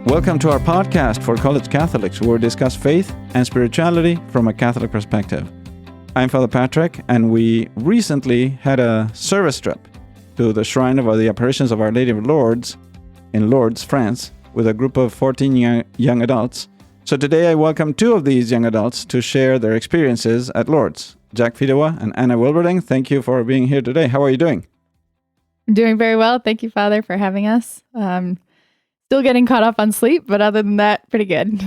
Welcome to our podcast for college Catholics, where we discuss faith and spirituality from a Catholic perspective. I'm Father Patrick, and we recently had a service trip to the Shrine of the Apparitions of Our Lady of Lourdes in Lourdes, France, with a group of 14 young adults. So today I welcome two of these young adults to share their experiences at Lourdes. Fedewa and Anna Wilberding, thank you for being here today. How are you doing? I'm doing very well. Thank you, Father, for having us. Still getting caught up on sleep, but other than that, pretty good.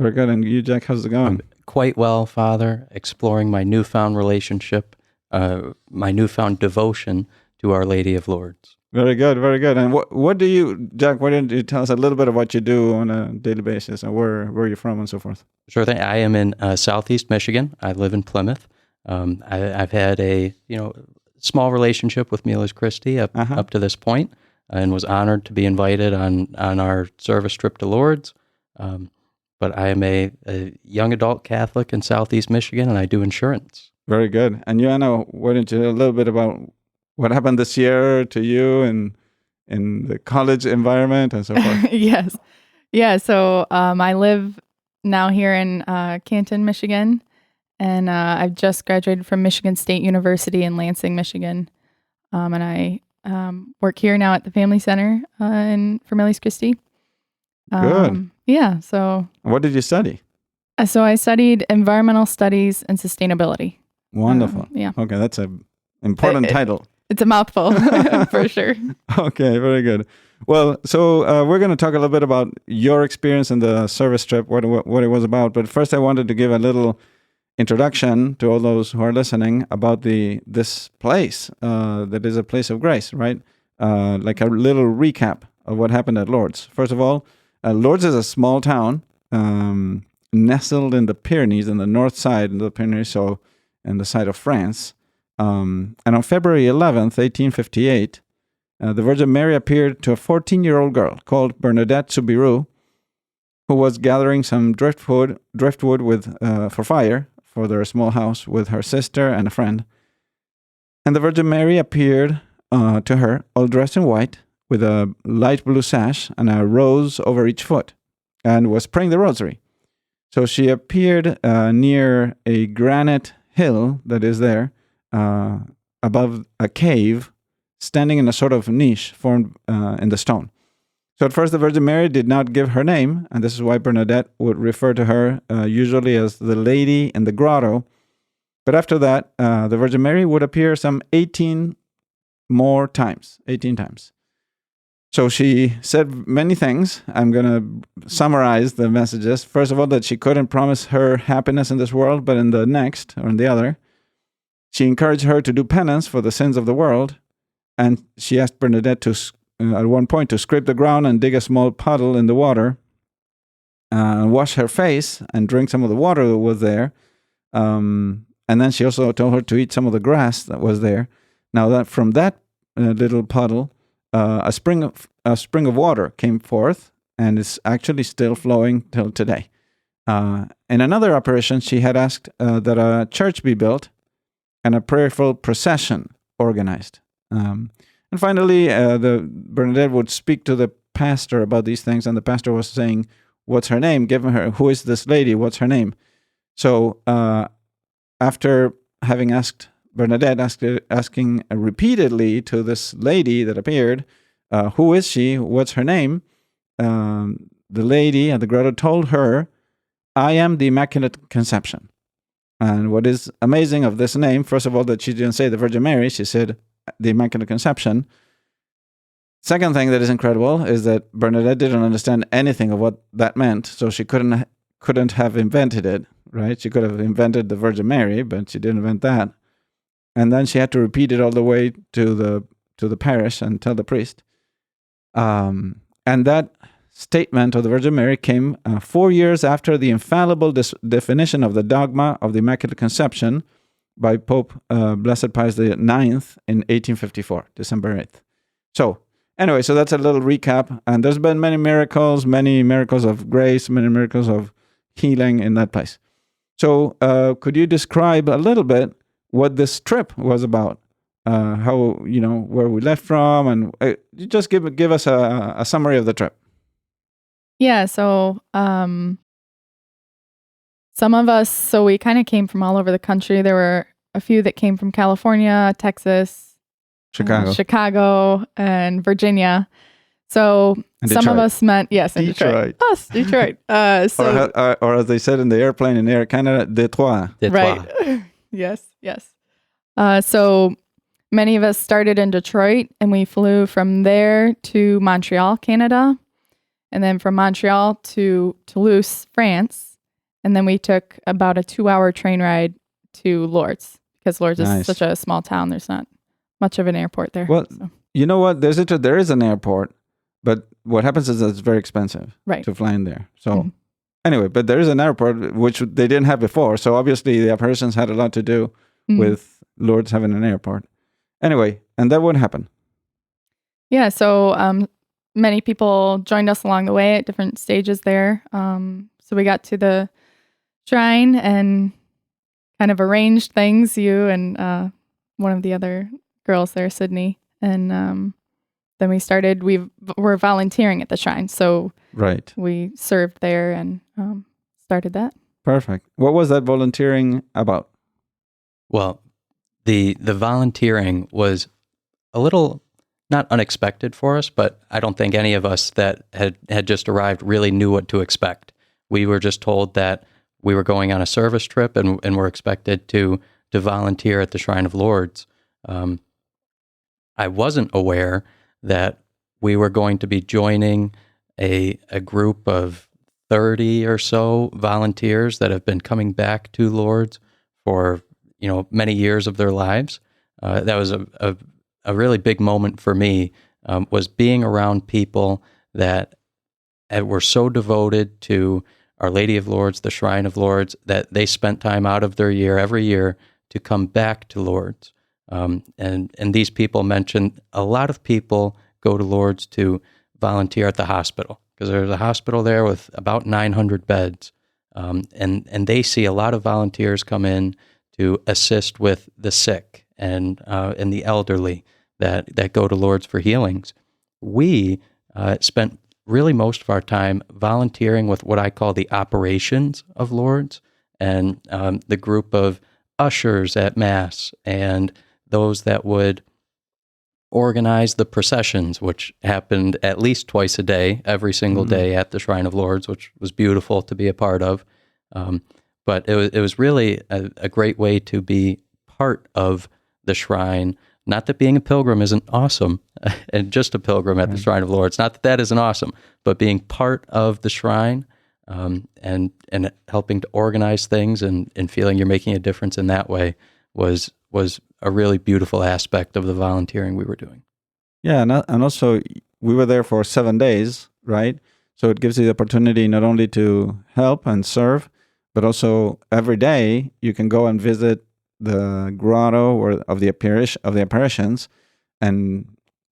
Very good. And you, Jack, how's it going? Quite well, Father. Exploring my newfound relationship, my newfound devotion to Our Lady of Lourdes. Very good, very good. And what do you, Jack, why don't you tell us a little bit of what you do on a daily basis and where you're from and so forth? Sure thing. I am in Southeast Michigan. I live in Plymouth. I've had a small relationship with Miles Christi up to this point, and was honored to be invited on our service trip to Lourdes. But I am a young adult Catholic in Southeast Michigan, and I do insurance. Very good. And you, Anna, why don't you tell a little bit about what happened this year to you and in the college environment and so forth? Yes. Yeah, so I live now here in Canton, Michigan, and I've just graduated from Michigan State University in Lansing, Michigan. And I work here now at the Family Center for Miles Christi. Good. Yeah, so... What did you study? So I studied environmental studies and sustainability. Wonderful. Yeah. Okay, that's an important title. It's a mouthful, for sure. Okay, very good. Well, so we're going to talk a little bit about your experience in the service trip, what it was about. But first, I wanted to give a little introduction to all those who are listening about this place that is a place of grace, right? Like a little recap of what happened at Lourdes. First of all, Lourdes is a small town nestled in the Pyrenees, in the north side of the Pyrenees, so in the side of France. And on February 11th, 1858, the Virgin Mary appeared to a 14-year-old girl called Bernadette Soubirous, who was gathering some driftwood for fire for their small house with her sister and a friend. And the Virgin Mary appeared to her, all dressed in white, with a light blue sash and a rose over each foot, and was praying the rosary. So she appeared near a granite hill that is there, above a cave, standing in a sort of niche formed in the stone. So at first the Virgin Mary did not give her name, and this is why Bernadette would refer to her usually as the Lady in the Grotto. But after that, the Virgin Mary would appear some 18 times. So she said many things. I'm going to summarize the messages. First of all, that she couldn't promise her happiness in this world, but in the next, or in the other. She encouraged her to do penance for the sins of the world, and she asked Bernadette to, at one point, to scrape the ground and dig a small puddle in the water, wash her face and drink some of the water that was there. And then she also told her to eat some of the grass that was there. Now that from that little puddle, a spring of water came forth, and is actually still flowing till today. In another apparition, she had asked that a church be built and a prayerful procession organized. And finally, the Bernadette would speak to the pastor about these things, and the pastor was saying, "What's her name?" Giving her, "Who is this lady? What's her name?" So after having asked Bernadette, asking repeatedly to this lady that appeared, "Who is she? What's her name?" The lady at the grotto told her, "I am the Immaculate Conception." And what is amazing of this name, first of all, that she didn't say the Virgin Mary, she said the Immaculate Conception. Second thing that is incredible is that Bernadette didn't understand anything of what that meant, so she couldn't have invented it, right? She could have invented the Virgin Mary, but she didn't invent that. And then she had to repeat it all the way to the parish and tell the priest. And that statement of the Virgin Mary came 4 years after the infallible definition of the dogma of the Immaculate Conception by Pope Blessed Pius IX in 1854, December 8th. So anyway, so that's a little recap. And there's been many miracles of grace, many miracles of healing in that place. So could you describe a little bit what this trip was about? How, where we left from, and just give us a summary of the trip. Yeah. So some of us, so we kind of came from all over the country. There were a few that came from California, Texas, Chicago, and Virginia. So and some Detroit. of us met, yes, in Detroit. Us, Detroit. Or as they said in the airplane in Air Canada, Detroit. Right. Yes. So many of us started in Detroit, and we flew from there to Montreal, Canada, and then from Montreal to Toulouse, France. And then we took about a 2-hour train ride to Lourdes, because Lourdes is such a small town. There's not much of an airport there. Well, you know what? There is an airport, but what happens is it's very expensive to fly in there. So anyway, but there is an airport, which they didn't have before. So obviously the apparitions had a lot to do with Lourdes having an airport. Anyway, and that would happen. Yeah, so many people joined us along the way at different stages there. So we got to the shrine and kind of arranged things, you and one of the other girls there, Sydney. And then we started, were volunteering at the shrine. So we served there and started that. Perfect. What was that volunteering about? Well, the volunteering was a little not unexpected for us, but I don't think any of us that had just arrived really knew what to expect. We were just told that we were going on a service trip and were expected to volunteer at the Shrine of Lourdes. I wasn't aware that we were going to be joining a group of 30 or so volunteers that have been coming back to Lourdes for many years of their lives. That was a really big moment for me, was being around people that were so devoted to Our Lady of Lourdes, the Shrine of Lourdes, that they spent time out of their year every year to come back to Lourdes. And these people mentioned a lot of people go to Lourdes to volunteer at the hospital, because there's a hospital there with about 900 beds. And they see a lot of volunteers come in to assist with the sick and the elderly that go to Lourdes for healings. We spent really most of our time volunteering with what I call the operations of Lourdes, and the group of ushers at Mass and those that would organize the processions, which happened at least twice a day, every single day at the Shrine of Lourdes, which was beautiful to be a part of. But it was really a great way to be part of the shrine. Not that being a pilgrim isn't awesome, and just a pilgrim at the Shrine of Lourdes, not that that isn't awesome, but being part of the shrine and helping to organize things and feeling you're making a difference in that way was a really beautiful aspect of the volunteering we were doing. Yeah, and also we were there for 7 days, right? So it gives you the opportunity not only to help and serve, but also every day you can go and visit the grotto or of the apparitions and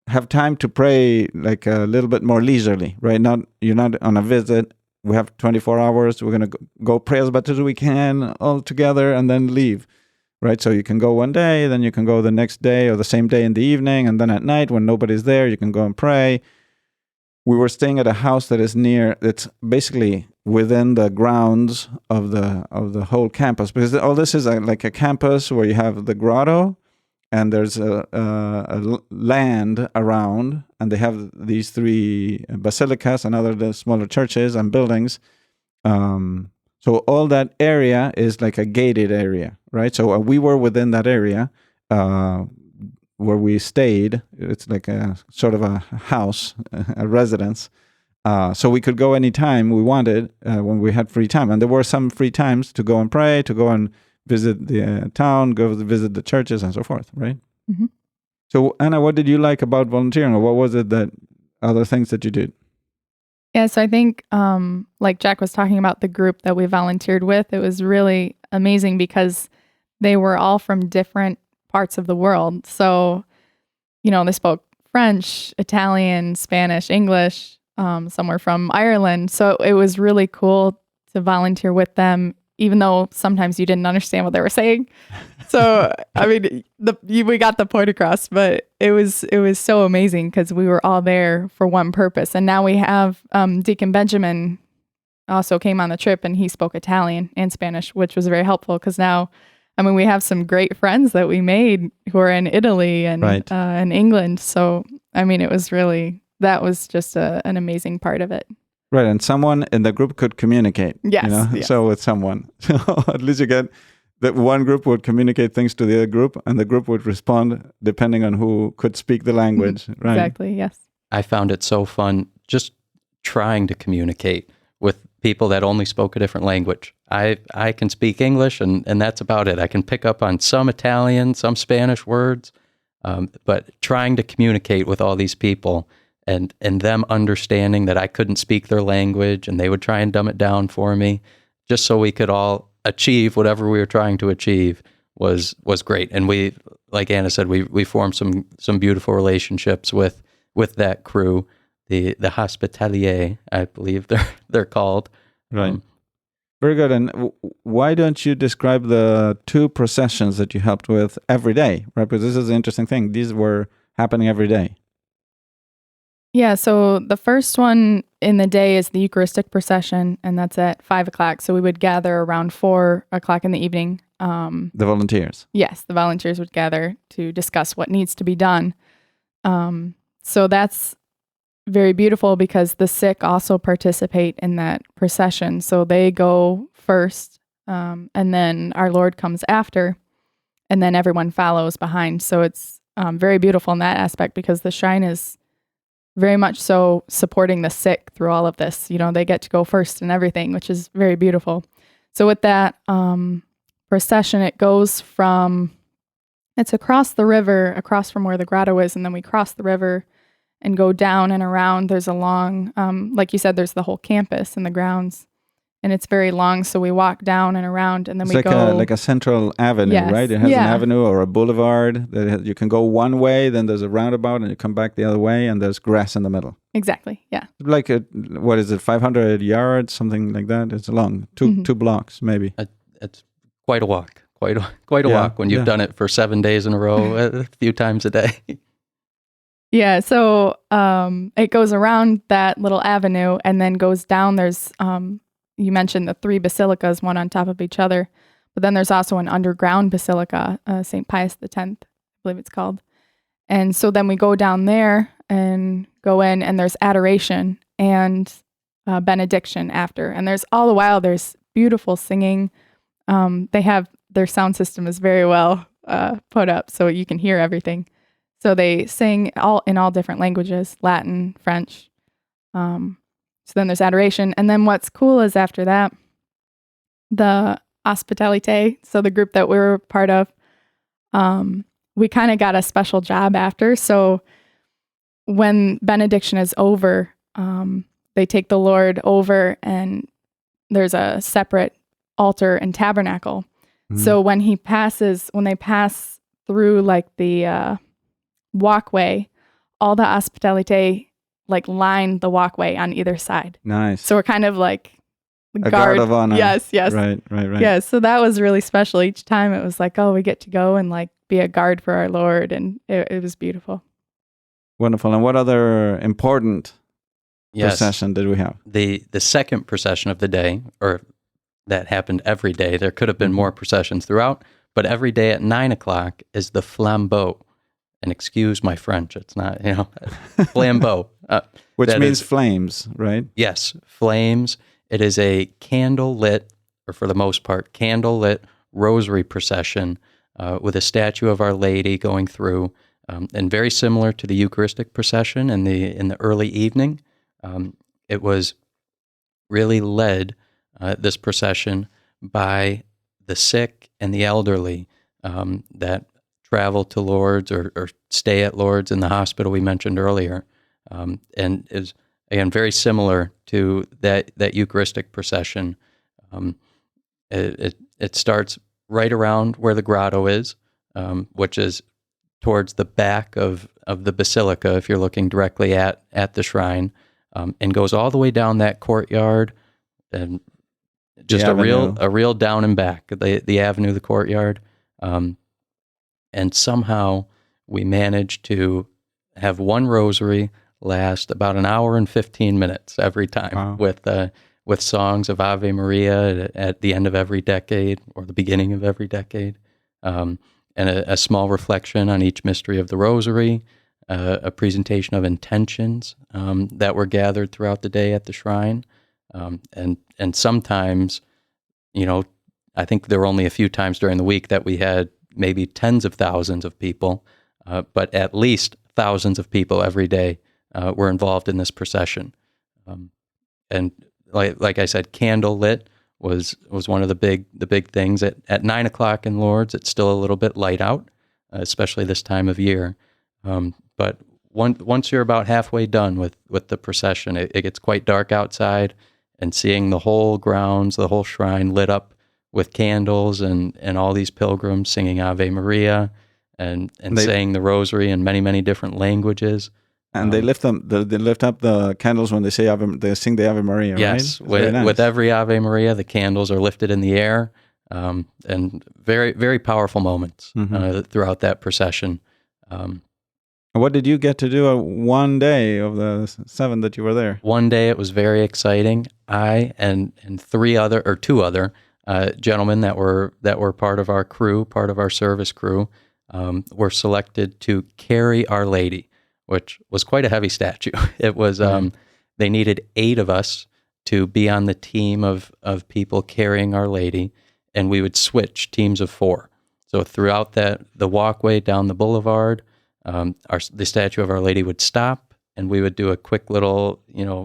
have time to pray like a little bit more leisurely, right? You're not on a visit. We have 24 hours. We're going to go pray as much as we can all together and then leave, right? So you can go one day, then you can go the next day or the same day in the evening, and then at night when nobody's there, you can go and pray. We were staying at a house that is it's basically within the grounds of the whole campus, because all this is like a campus where you have the grotto and there's a land around, and they have these 3 basilicas and other smaller churches and buildings. So all that area is like a gated area, right? So we were within that area where we stayed. It's like a sort of a house, a residence. So we could go anytime we wanted when we had free time. And there were some free times to go and pray, to go and visit the town, go visit the churches and so forth, right? Mm-hmm. So Anna, what did you like about volunteering, or what was it that other things that you did? Yeah, so I think like Jack was talking about the group that we volunteered with, it was really amazing because they were all from different parts of the world. So, they spoke French, Italian, Spanish, English, some were from Ireland. So it was really cool to volunteer with them, even though sometimes you didn't understand what they were saying. So, I mean, we got the point across, but it was so amazing because we were all there for one purpose. And now we have Deacon Benjamin also came on the trip, and he spoke Italian and Spanish, which was very helpful because now, I mean, we have some great friends that we made who are in Italy and in England. So, I mean, that was just an amazing part of it. Right, and someone in the group could communicate. Yes, yes. So with someone. So at least you get that one group would communicate things to the other group, and the group would respond depending on who could speak the language. Right. Exactly, yes. I found it so fun just trying to communicate with people that only spoke a different language. I can speak English, and that's about it. I can pick up on some Italian, some Spanish words, but trying to communicate with all these people and them understanding that I couldn't speak their language, and they would try and dumb it down for me just so we could all achieve whatever we were trying to achieve was great. And we, like Anna said, we formed some beautiful relationships with that crew, the Hospitalier, I believe they're called. Right. Very good. And why don't you describe the 2 processions that you helped with every day? Right, because this is the interesting thing. These were happening every day. Yeah, so the first one in the day is the Eucharistic procession, and that's at 5:00. So we would gather around 4:00 in the evening. The volunteers. Yes, the volunteers would gather to discuss what needs to be done. So that's very beautiful because the sick also participate in that procession. So they go first, and then our Lord comes after, and then everyone follows behind. So it's very beautiful in that aspect because the shrine is very much so supporting the sick through all of this. You know, they get to go first and everything, which is very beautiful. So with that procession, it goes it's across the river, across from where the grotto is, and then we cross the river and go down and around. There's a long, like you said, there's the whole campus and the grounds, and it's very long. So we walk down and around, and then it's like a central avenue, yes, right? It has an avenue or a boulevard that you can go one way, then there's a roundabout, and you come back the other way, and there's grass in the middle. Exactly. Yeah. Like what is it? 500 yards, something like that. It's long, two blocks maybe. It's quite a walk. Quite a walk when you've done it for 7 days in a row, a few times a day. Yeah, so it goes around that little avenue and then goes down. There's, you mentioned the 3 basilicas, one on top of each other, but then there's also an underground basilica, St. Pius X, I believe it's called. And so then we go down there and go in, and there's adoration and benediction after. And there's all the while, there's beautiful singing. Their sound system is very well put up, so you can hear everything. So they sing in all different languages, Latin, French. So then there's adoration. And then what's cool is after that, the Hospitalité, so the group that we were part of, we kind of got a special job after. So when benediction is over, they take the Lord over, and there's a separate altar and tabernacle. So when they pass through like the walkway, all the Hospitalité like line the walkway on either side. Nice. So we're kind of like a guard of honor. Yes. Right. Yeah, so that was really special. Each time it was like, oh, we get to go and like be a guard for our Lord, and it was beautiful. Wonderful. And what other important procession did we have? The second procession of the day, or that happened every day. There could have been more processions throughout, but every day at 9:00 is the flambeau. And excuse my French, it's not, flambeau. Which means flames, right? Yes, flames. It is a candle-lit, or for the most part, candle-lit rosary procession with a statue of Our Lady going through, and very similar to the Eucharistic procession in the early evening. It was really led, this procession, by the sick and the elderly that travel to Lourdes or stay at Lourdes in the hospital we mentioned earlier, and is, again, very similar to that Eucharistic procession. It starts right around where the grotto is, which is towards the back of the basilica if you're looking directly at the shrine, and goes all the way down that courtyard and just a real down and back, the avenue, the courtyard. And somehow we managed to have one rosary last about an hour and 15 minutes every time. Wow. With songs of Ave Maria at the end of every decade or the beginning of every decade, and a small reflection on each mystery of the rosary, a presentation of intentions that were gathered throughout the day at the shrine. And sometimes, I think there were only a few times during the week that we had maybe tens of thousands of people, but at least thousands of people every day were involved in this procession. And like I said, candle lit was one of the big things. At 9 o'clock in Lourdes, it's still a little bit light out, especially this time of year. But once you're about halfway done with the procession, it gets quite dark outside, and seeing the whole grounds, the whole shrine lit up with candles and all these pilgrims singing Ave Maria and saying the rosary in many, many different languages. And they lift up the candles when they say they sing the Ave Maria, yes, right? Yes, with every Ave Maria, the candles are lifted in the air, and very, very powerful moments throughout that procession. What did you get to do one day of the 7 that you were there? One day it was very exciting. I and two other gentlemen that were part of our crew, part of our service crew, were selected to carry Our Lady, which was quite a heavy statue. It was they needed 8 of us to be on the team of people carrying Our Lady, and we would switch teams of 4. So throughout the walkway down the boulevard, the statue of Our Lady would stop, and we would do a quick little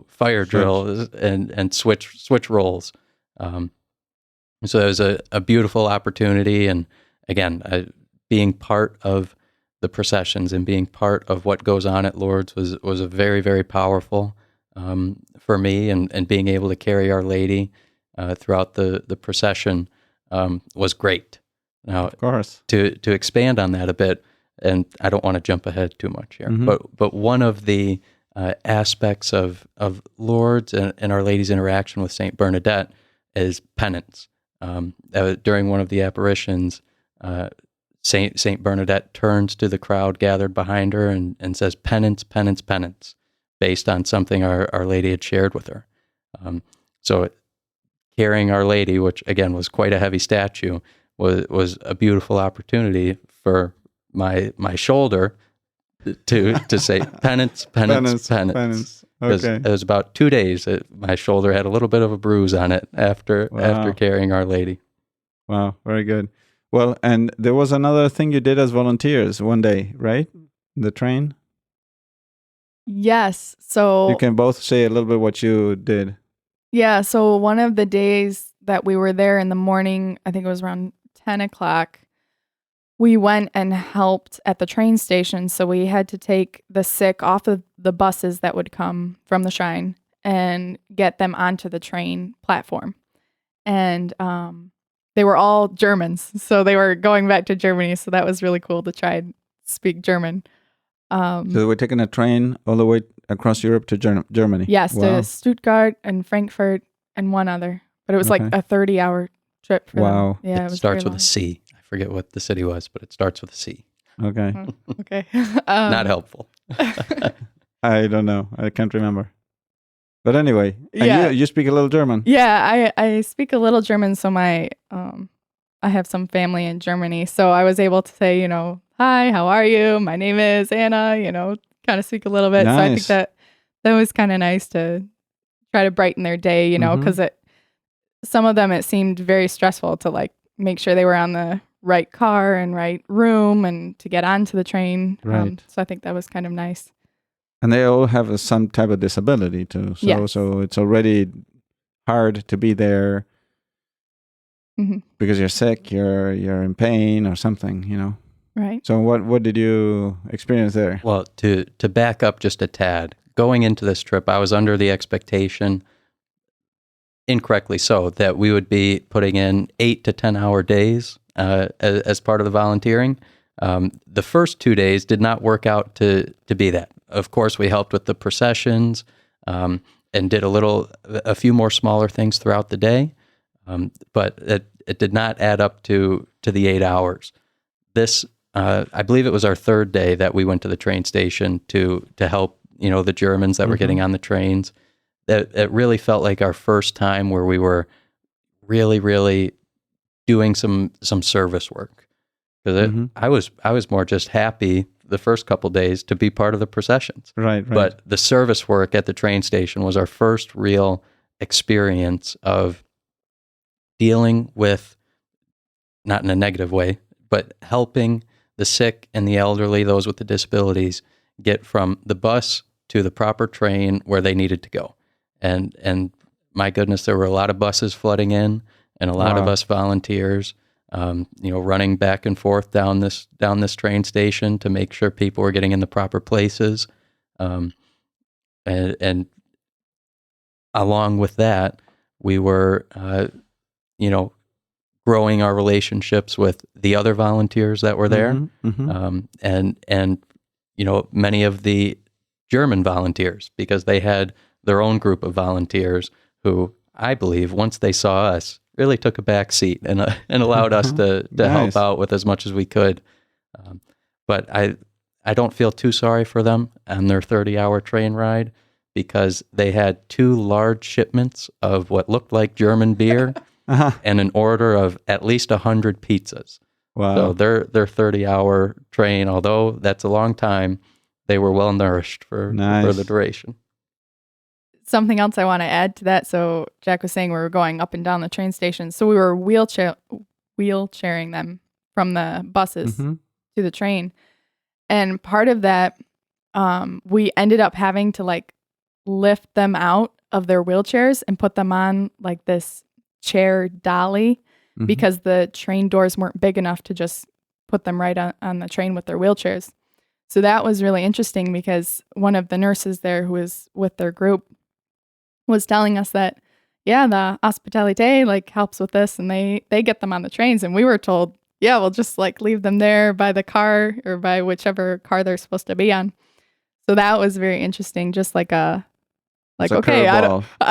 fire drill and switch roles. So it was a beautiful opportunity, and again, being part of the processions and being part of what goes on at Lourdes was a very, very powerful for me, and being able to carry Our Lady throughout the procession was great. Now, of course, to expand on that a bit, and I don't want to jump ahead too much here, but one of the aspects of Lourdes and Our Lady's interaction with Saint Bernadette is penance. During one of the apparitions, Saint Bernadette turns to the crowd gathered behind her and says, "Penance, penance, penance," based on something Our Lady had shared with her. So carrying Our Lady, which again was quite a heavy statue, was a beautiful opportunity for my shoulder to say penance, penance, penance. Okay. It was about 2 days that my shoulder had a little bit of a bruise on it after carrying Our Lady. Wow, very good. Well, and there was another thing you did as volunteers one day, right? The train? Yes. So you can both say a little bit what you did. Yeah. So one of the days that we were there in the morning, I think it was around 10 o'clock, we went and helped at the train station. So we had to take the sick off of the buses that would come from the shrine and get them onto the train platform. And they were all Germans. So they were going back to Germany. So that was really cool to try and speak German. So they were taking a train all the way across Europe to Germany? Yes, to Stuttgart and Frankfurt and one other. But it was like a 30-hour trip for them. Yeah, it starts with a C. I forget what the city was, but it starts with a C. Okay. Okay. Not helpful. I don't know. I can't remember. But anyway, and you speak a little German. Yeah, I speak a little German, so I have some family in Germany. So I was able to say, hi, how are you? My name is Anna, kind of speak a little bit. Nice. So I think that was kind of nice to try to brighten their day, because some of them, it seemed very stressful to make sure they were on the right car and right room and to get onto the train. Right. So I think that was kind of nice. And they all have some type of disability too. So it's already hard to be there because you're sick, you're in pain or something, Right. So what did you experience there? Well, to back up just a tad, going into this trip, I was under the expectation, incorrectly so, that we would be putting in 8 to 10 hour days as part of the volunteering. The first 2 days did not work out to be that. Of course, we helped with the processions and did a few more smaller things throughout the day. but it did not add up to the 8 hours. This, I believe it was our third day that we went to the train station to help, the Germans that were getting on the trains. It really felt like our first time where we were really, really doing some service work. Because I was more just happy the first couple days to be part of the processions. Right. But the service work at the train station was our first real experience of dealing with, not in a negative way, but helping the sick and the elderly, those with the disabilities, get from the bus to the proper train where they needed to go. And my goodness, there were a lot of buses flooding in, and a lot of us volunteers, running back and forth down this train station to make sure people were getting in the proper places. And along with that, we were, growing our relationships with the other volunteers that were there, and many of the German volunteers, because they had their own group of volunteers who, I believe, once they saw us, really took a back seat and allowed us to help out with as much as we could. But I don't feel too sorry for them on their 30-hour train ride, because they had 2 large shipments of what looked like German beer and an order of at least 100 pizzas. Wow. So their 30-hour train, although that's a long time, they were well nourished for the duration. Something else I want to add to that. So Jack was saying we were going up and down the train station. So we were wheelchairing them from the buses to the train. And part of that, we ended up having to lift them out of their wheelchairs and put them on this chair dolly, because the train doors weren't big enough to just put them right on the train with their wheelchairs. So that was really interesting, because one of the nurses there who was with their group was telling us that, the hospitality helps with this, and they get them on the trains. And we were told, we'll just leave them there by the car or by whichever car they're supposed to be on. So that was very interesting. Just okay, I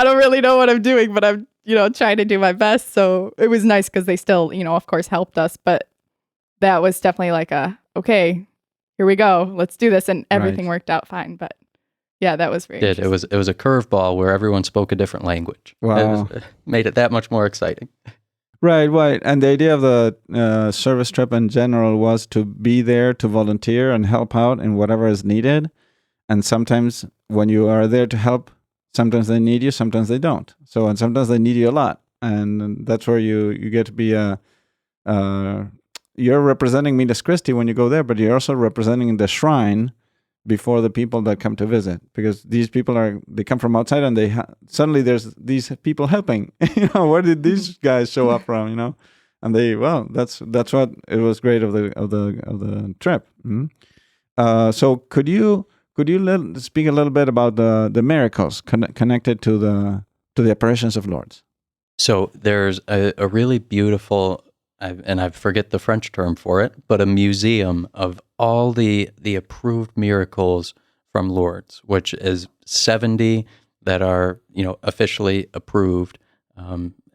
don't really know what I'm doing, but I'm, trying to do my best. So it was nice because they still, of course, helped us. But that was definitely okay, here we go, let's do this. And everything worked out fine. But yeah, that was very interesting. It was a curveball where everyone spoke a different language. Wow. It made it that much more exciting. Right. And the idea of the service trip in general was to be there to volunteer and help out in whatever is needed. And sometimes when you are there to help, sometimes they need you, sometimes they don't. And sometimes they need you a lot. And that's where you get to be you're representing Miles Christi when you go there, but you're also representing the shrine before the people that come to visit, because these people they come from outside, and suddenly there's these people helping. Where did these guys show up from? And that's what it was great of the trip. So could you speak a little bit about the miracles connected to the apparitions of Lourdes? So there's a really beautiful, and I forget the French term for it, but a museum of all the approved miracles from Lourdes, which is 70 that are officially approved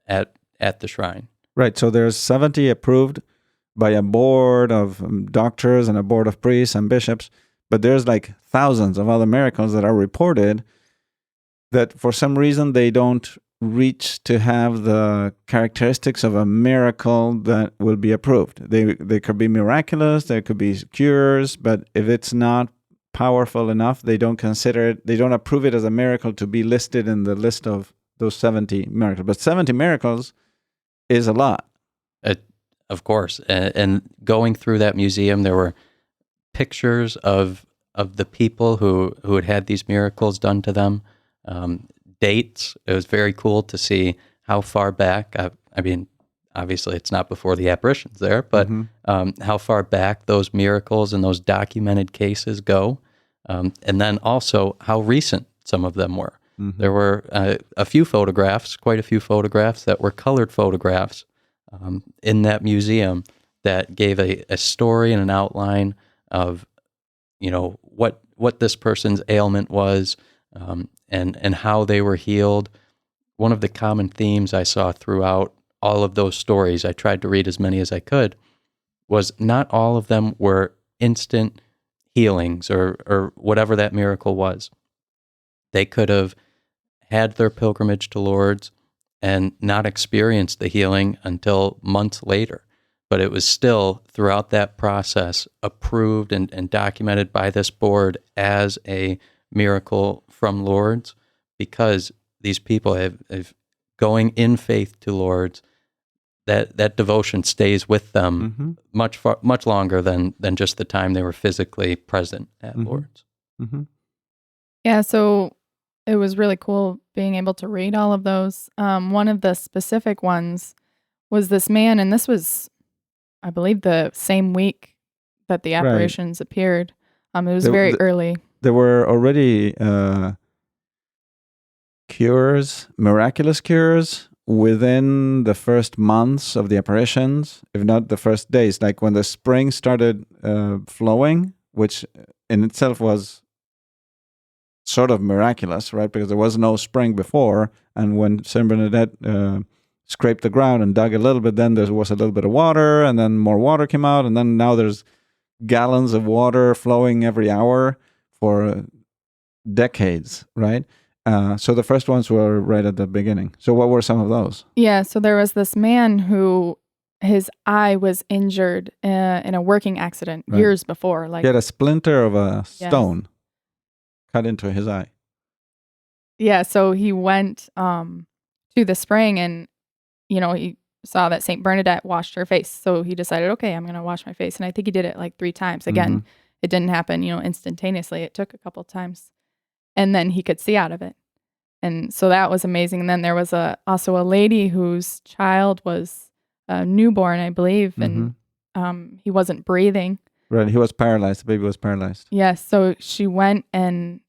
at the shrine. Right. So there's 70 approved by a board of doctors and a board of priests and bishops, but there's thousands of other miracles that are reported that for some reason they don't reach to have the characteristics of a miracle that will be approved. They could be miraculous, there could be cures, but if it's not powerful enough, they don't consider it, they don't approve it as a miracle to be listed in the list of those 70 miracles. But 70 miracles is a lot. Of course. And going through that museum, there were pictures of the people who had these miracles done to them. Dates. It was very cool to see how far back, I mean, obviously it's not before the apparitions there, but how far back those miracles and those documented cases go. And then also how recent some of them were. There were quite a few photographs that were colored photographs in that museum that gave a story and an outline of, what this person's ailment was, and how they were healed. One of the common themes I saw throughout all of those stories, I tried to read as many as I could, was not all of them were instant healings or whatever that miracle was. They could have had their pilgrimage to Lourdes and not experienced the healing until months later. But it was still, throughout that process, approved and documented by this board as a miracle from Lourdes, because these people have going in faith to Lourdes, that devotion stays with them much longer than just the time they were physically present at Lourdes. Yeah, so it was really cool being able to read all of those. One of the specific ones was this man, and this was, I believe, the same week that the apparitions appeared. It was very early. There were already cures, miraculous cures, within the first months of the apparitions, if not the first days. Like when the spring started flowing, which in itself was sort of miraculous, right? Because there was no spring before. And when Saint Bernadette scraped the ground and dug a little bit, then there was a little bit of water, and then more water came out, and then now there's gallons of water flowing every hour for decades, right? So the first ones were right at the beginning. So what were some of those? Yeah, so there was this man who his eye was injured in a working accident years before. Like, he had a splinter of a stone cut into his eye. Yeah, so he went to the spring, and he saw that Saint Bernadette washed her face. So he decided, okay, I'm going to wash my face. And I think he did it like 3 times. Again, it didn't happen, instantaneously. It took a couple times. And then he could see out of it. And so that was amazing. And then there was also a lady whose child was newborn, I believe, and he wasn't breathing. Right, he was paralyzed. The baby was paralyzed. Yes, so she went and,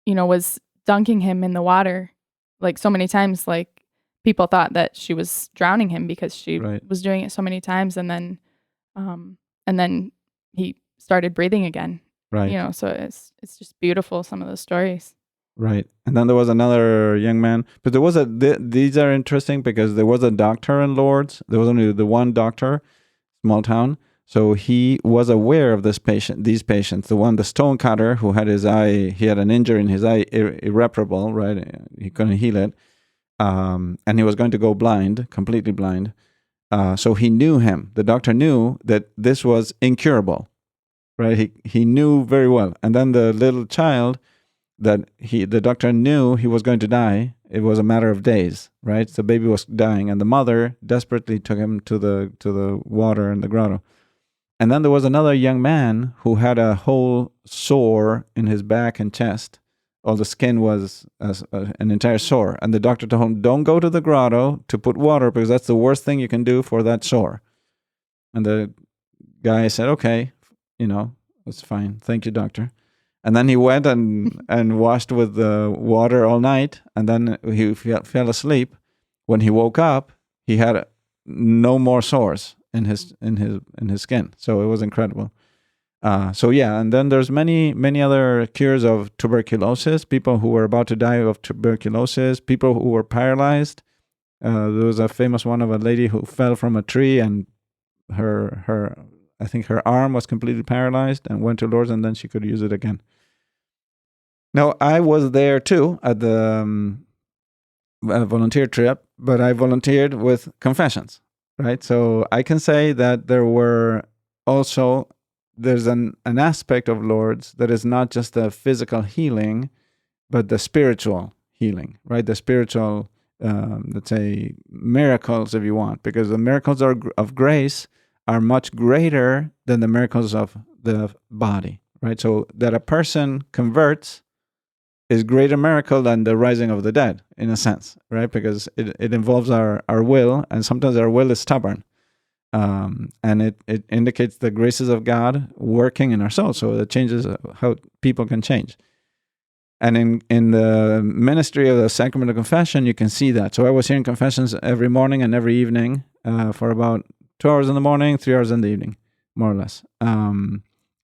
was dunking him in the water, like so many times, like people thought that she was drowning him because she was doing it so many times, and then he started breathing again. Right. So it's just beautiful, some of those stories. Right. And then there was another young man, but there was these are interesting because there was a doctor in Lourdes. There was only the one doctor, small town. So he was aware of these patients, the stone cutter who had his eye, he had an injury in his eye, irreparable, right? He couldn't heal it. And he was going to go blind, completely blind. So he knew him. The doctor knew that this was incurable, right? He knew very well. And then the little child that the doctor knew he was going to die, it was a matter of days, right? The baby was dying, and the mother desperately took him to the water in the grotto. And then there was another young man who had a whole sore in his back and chest. All the skin was an entire sore. And the doctor told him, don't go to the grotto to put water because that's the worst thing you can do for that sore. And the guy said, okay, it's fine. Thank you, doctor. And then he went and washed with the water all night. And then he fell asleep. When he woke up, he had no more sores in his skin. So it was incredible. And then there's many other cures of tuberculosis, people who were about to die of tuberculosis, people who were paralyzed. There was a famous one of a lady who fell from a tree, and I think her arm was completely paralyzed, and went to Lourdes, and then she could use it again. Now, I was there too at the volunteer trip, but I volunteered with confessions. Right, so I can say that there's an aspect of Lourdes that is not just the physical healing, but the spiritual healing, right? The spiritual, let's say, miracles, if you want, because the miracles of grace are much greater than the miracles of the body, right? So that a person converts is greater miracle than the rising of the dead, in a sense, right? Because it involves our will, and sometimes our will is stubborn. And it indicates the graces of God working in our souls, so it changes how people can change. And in the ministry of the Sacrament of Confession, you can see that. So I was hearing confessions every morning and every evening for about 2 hours in the morning, 3 hours in the evening, more or less.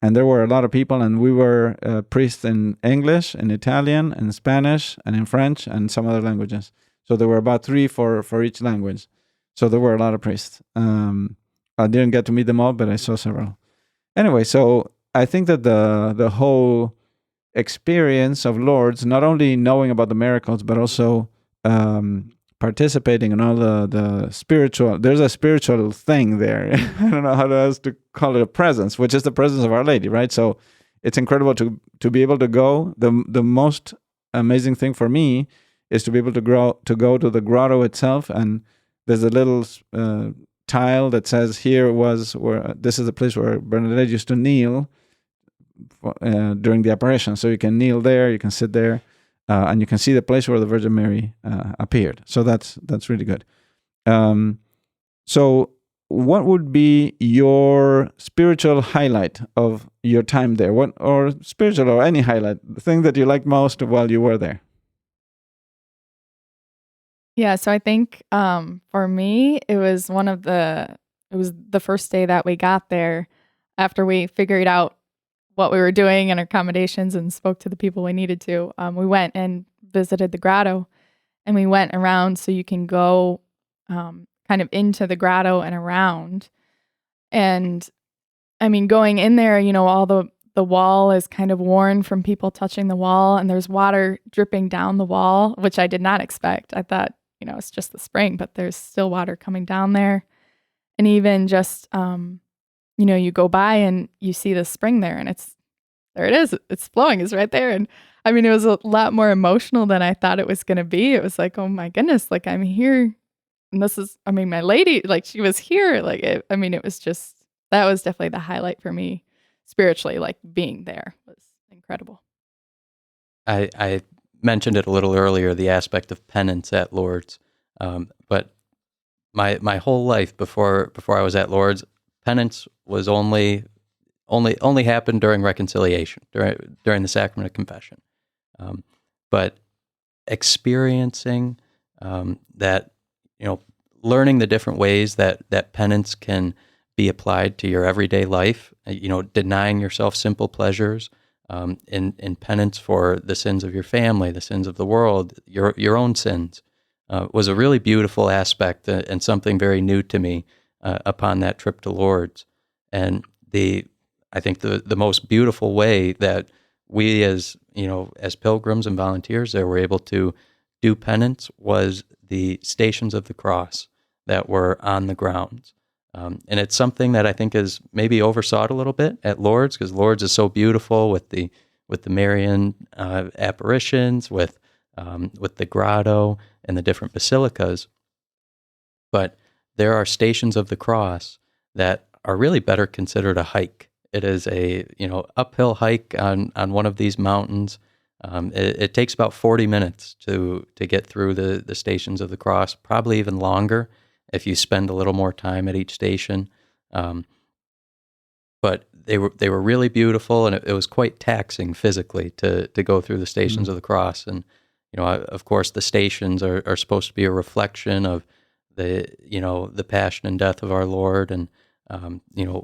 And there were a lot of people, and we were priests in English, in Italian, in Spanish, and in French, and some other languages. So there were about 3 for each language. So there were a lot of priests. I didn't get to meet them all, but I saw several. Anyway, so I think that the whole experience of Lourdes, not only knowing about the miracles, but also participating in all the spiritual, there's a spiritual thing there. I don't know how else to call it, a presence, which is the presence of Our Lady, right? So it's incredible to be able to go. The most amazing thing for me is to be able to go to the grotto itself, and there's a little tile that says this is the place where Bernadette used to kneel during the apparition. So you can kneel there, you can sit there, and you can see the place where the Virgin Mary appeared. So that's really good. So what would be your spiritual highlight of your time there? Or spiritual or any highlight, the thing that you liked most while you were there? Yeah, so I think for me, it was the first day that we got there after we figured out what we were doing and our accommodations and spoke to the people we needed to. We went and visited the grotto, and we went around so you can go kind of into the grotto and around. And I mean, going in there, all the wall is kind of worn from people touching the wall, and there's water dripping down the wall, which I did not expect. I thought, it's just the spring, but there's still water coming down there. And even just, you go by and you see the spring there, and there it is. It's flowing. It's right there. And I mean, it was a lot more emotional than I thought it was going to be. It was like, oh my goodness, like I'm here. And my lady, like she was here. Like, it was just, that was definitely the highlight for me spiritually, like being there was incredible. I mentioned it a little earlier, the aspect of penance at Lourdes. But my whole life before I was at Lourdes, penance was only happened during reconciliation, during the sacrament of confession. But experiencing that, learning the different ways that penance can be applied to your everyday life, denying yourself simple pleasures, in penance for the sins of your family, the sins of the world, your own sins, was a really beautiful aspect and something very new to me upon that trip to Lourdes. And I think the most beautiful way that we as pilgrims and volunteers there were able to do penance was the Stations of the Cross that were on the grounds. And it's something that I think is maybe oversought a little bit at Lourdes, because Lourdes is so beautiful with the Marian apparitions, with the grotto and the different basilicas. But there are Stations of the Cross that are really better considered a hike. It is a uphill hike on one of these mountains. It takes about 40 minutes to get through the Stations of the Cross, probably even longer if you spend a little more time at each station. But they were really beautiful, and it was quite taxing physically to go through the Stations of the Cross. And of course, the stations are supposed to be a reflection of the passion and death of our Lord. And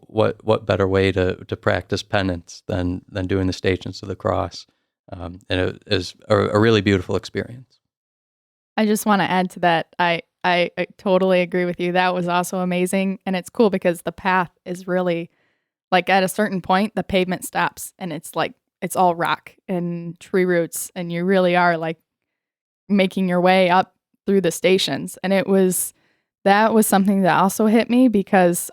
what better way to practice penance than doing the Stations of the Cross? And it is a really beautiful experience. I just want to add to that. I totally agree with you. That was also amazing. And it's cool because the path is really, like, at a certain point, the pavement stops and it's like, it's all rock and tree roots. And you really are like making your way up through the stations. And that was something that also hit me because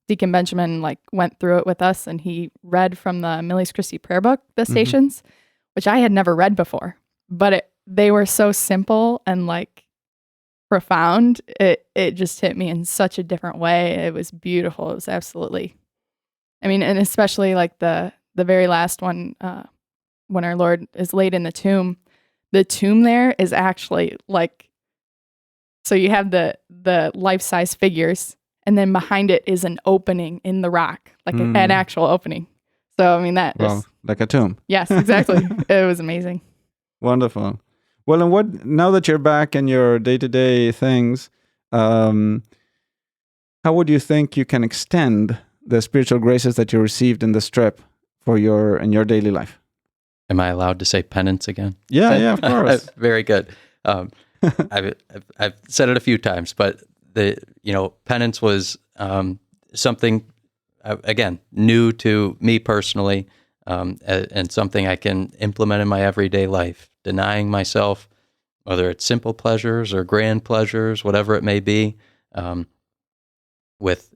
Deacon Benjamin went through it with us, and he read from the Millis Christi prayer book, the stations, which I had never read before. But they were so simple and profound. It just hit me in such a different way. It was beautiful. It was absolutely, and especially the very last one, when our Lord is laid in the tomb. The tomb there is actually so you have the life-size figures, and then behind it is an opening in the rock, an actual opening. So that is like a tomb. Yes, exactly. It was amazing. Wonderful. Well, and now that you're back in your day-to-day things, how would you think you can extend the spiritual graces that you received in this trip in your daily life? Am I allowed to say penance again? Yeah, of course. Very good. I've said it a few times, but penance was something, again, new to me personally, and something I can implement in my everyday life, denying myself, whether it's simple pleasures or grand pleasures, whatever it may be, with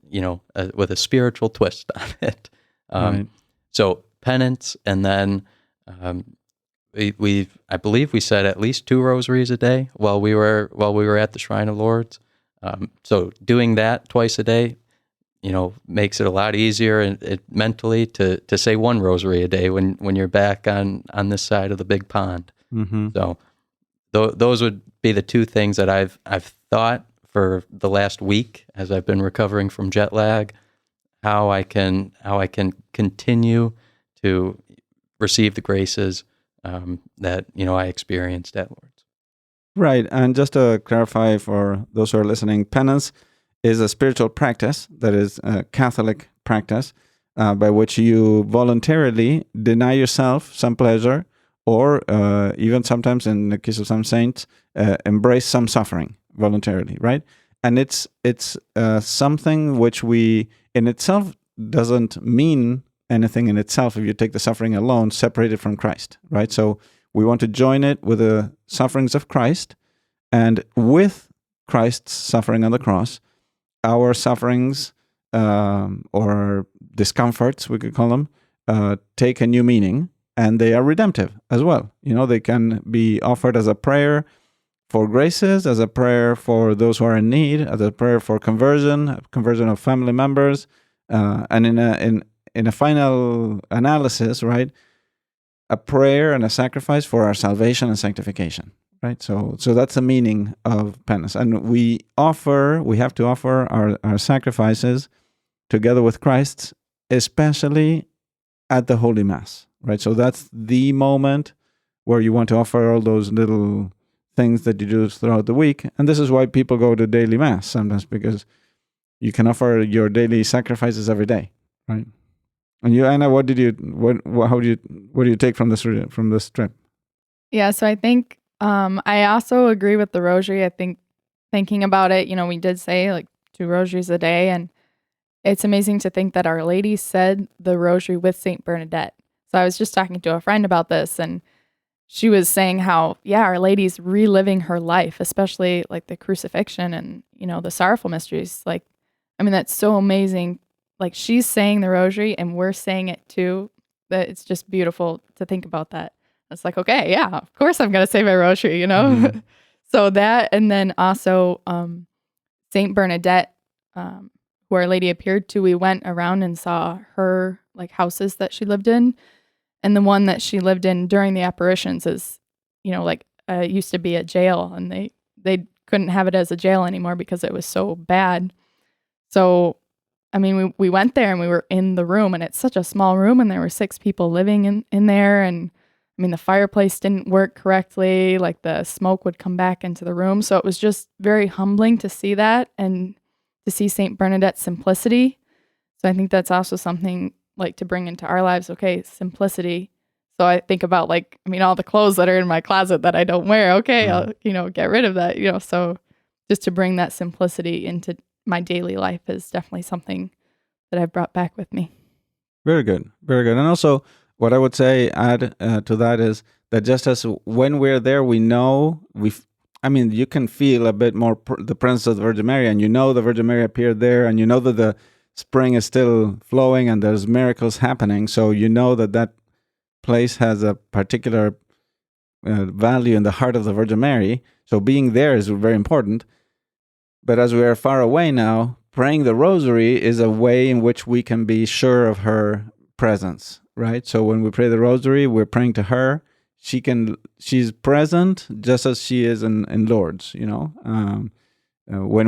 a spiritual twist on it. Right. So penance, and then I believe we said at least 2 rosaries a day while we were at the Shrine of Lourdes. So doing that twice a day, makes it a lot easier and mentally to say 1 rosary a day when you're back on this side of the big pond. Mm-hmm. So those would be the 2 things that I've thought for the last week as I've been recovering from jet lag, how I can continue to receive the graces that I experienced at Lourdes. Right, and just to clarify for those who are listening, penance is a spiritual practice that is a Catholic practice by which you voluntarily deny yourself some pleasure, or even sometimes, in the case of some saints, embrace some suffering voluntarily, right? And it's something which we, in itself, doesn't mean anything in itself if you take the suffering alone, separated from Christ, right? So we want to join it with the sufferings of Christ, and with Christ's suffering on the cross, our sufferings or discomforts, we could call them, take a new meaning, and they are redemptive as well. They can be offered as a prayer for graces, as a prayer for those who are in need, as a prayer for conversion of family members, and in a final analysis, right, a prayer and a sacrifice for our salvation and sanctification, right? So that's the meaning of penance, and we have to offer our sacrifices together with Christ's, especially at the Holy Mass, right? So that's the moment where you want to offer all those little things that you do throughout the week. And this is why people go to daily Mass sometimes, because you can offer your daily sacrifices every day, right? And you, Anna, what do you take from this trip? Yeah, so I think I also agree with the rosary. I think thinking about it, we did say like 2 rosaries a day, and it's amazing to think that Our Lady said the rosary with Saint Bernadette. So I was just talking to a friend about this, and she was saying how, Our Lady's reliving her life, especially like the crucifixion and, the sorrowful mysteries. Like, that's so amazing. Like, she's saying the rosary and we're saying it too. That it's just beautiful to think about that. It's like, okay, yeah, of course I'm going to say my rosary, Mm-hmm. So that, and then also Saint Bernadette, who Our Lady appeared to, we went around and saw her like houses that she lived in. And the one that she lived in during the apparitions is, used to be a jail, and they couldn't have it as a jail anymore because it was so bad. So, we went there and we were in the room, and it's such a small room, and there were 6 people living in there. And the fireplace didn't work correctly. Like, the smoke would come back into the room. So it was just very humbling to see that and to see Saint Bernadette's simplicity. So I think that's also something like to bring into our lives. Okay, simplicity. So I think about all the clothes that are in my closet that I don't wear. Okay, I'll, get rid of that, so just to bring that simplicity into my daily life is definitely something that I've brought back with me. Very good. Very good. And also what I would say add to that is that just as when we're there, we know you can feel a bit more the presence of the Virgin Mary, and the Virgin Mary appeared there, and that the spring is still flowing and there's miracles happening. So that place has a particular value in the heart of the Virgin Mary. So being there is very important. But as we are far away now, praying the rosary is a way in which we can be sure of her presence, right? So when we pray the rosary, we're praying to her. She's present just as she is in Lourdes, when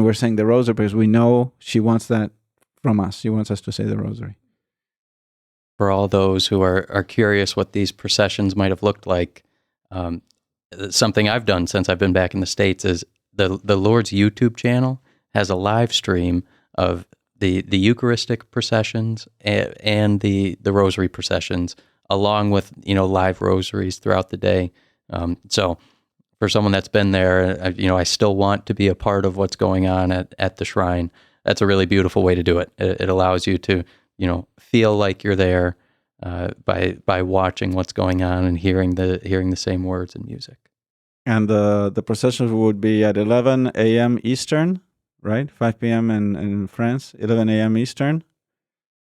we're saying the rosary, because we know she wants that from us. She wants us to say the rosary. For all those who are curious what these processions might have looked like, something I've done since I've been back in the States is the Lourdes YouTube channel has a live stream of the Eucharistic processions and the rosary processions, along with live rosaries throughout the day. So for someone that's been there, I still want to be a part of what's going on at the shrine. That's a really beautiful way to do it. It allows you to, feel like you're there by watching what's going on and hearing the same words and music. And the procession would be at 11 a.m. Eastern, right? 5 p.m. in France, 11 a.m. Eastern,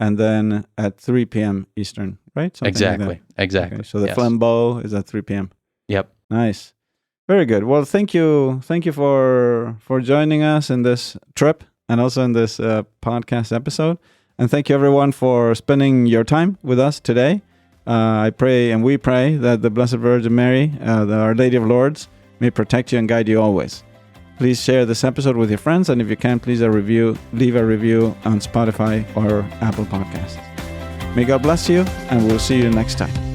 and then at 3 p.m. Eastern, right? Something exactly. Okay. So the flambeau is at 3 p.m. Yep. Nice. Very good. Well, thank you for joining us in this trip and also in this podcast episode. And thank you everyone for spending your time with us today. I pray and we pray that the Blessed Virgin Mary, Our Lady of Lourdes, may protect you and guide you always. Please share this episode with your friends, and if you can, please leave a review on Spotify or Apple Podcasts. May God bless you, and we'll see you next time.